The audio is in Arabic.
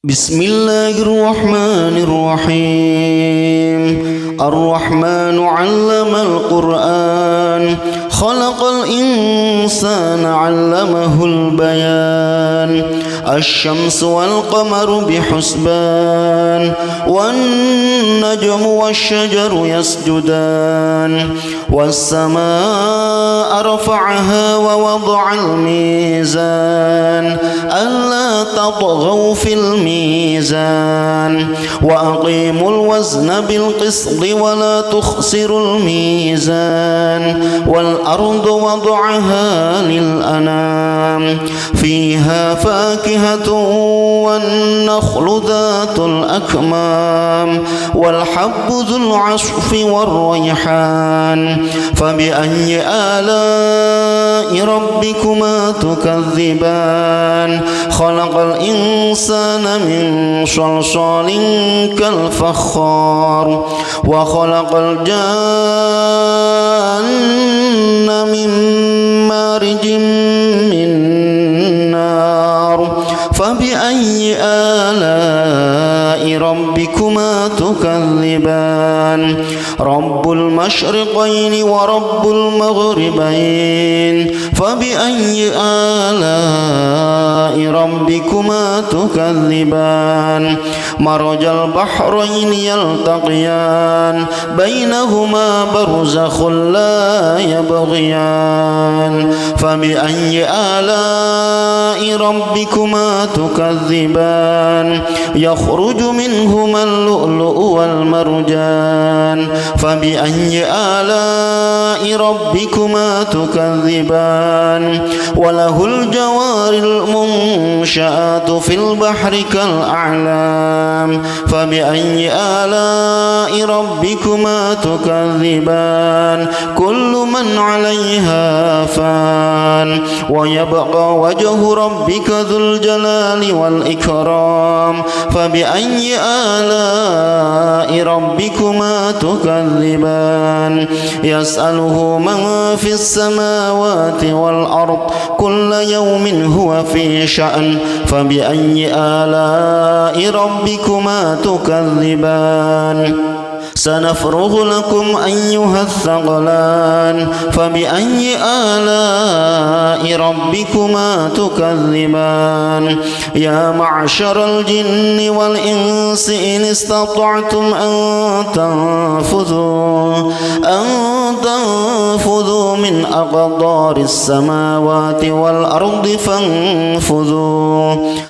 بسم الله الرحمن الرحيم. الرحمن علم القرآن خلق الإنسان علمه البيان. الشمس والقمر بحسبان والنجم والشجر يسجدان والسماء رفعها ووضع الميزان ألا تطغوا في الميزان وأقيموا الوزن بالقسط ولا تخسروا الميزان والأرض وضعها للأنام فيها فاكهة والنخل ذات الأكمام والحب ذو العصف والريحان فبأي آلاء ربكما تكذبان. خلق الإنسان من صلصال كالفخار وخلق الجن من مارج من نار فبأي آلاء ربكما تكذبان. رب المشرقين ورب المغربين فبأي آلاء ربكما تكذبان. مرج البحرين يلتقيان بينهما برزخ لا يبغيان فبأي آلاء ربكما تكذبان. يخرج منهما اللؤلؤ والمرجان فبأي آلاء ربكما تكذبان. وله الجوار المنشآت في البحر كالأعلام فبأي آلاء ربكما تكذبان. كل من عليها فان ويبقى وجه ربك ذو الجلال والإكرام فبأي آلاء ربكما تكذبان. يسأله من في السماوات والأرض كل يوم هو في شأن فبأي آلاء ربكما تكذبان. سنفرغ لكم أيها الثقلان فبأي آلاء ربكما تكذبان. يا معشر الجن والإنس إن استطعتم أن تنفذوا من أقطار السماوات والأرض فانفذوا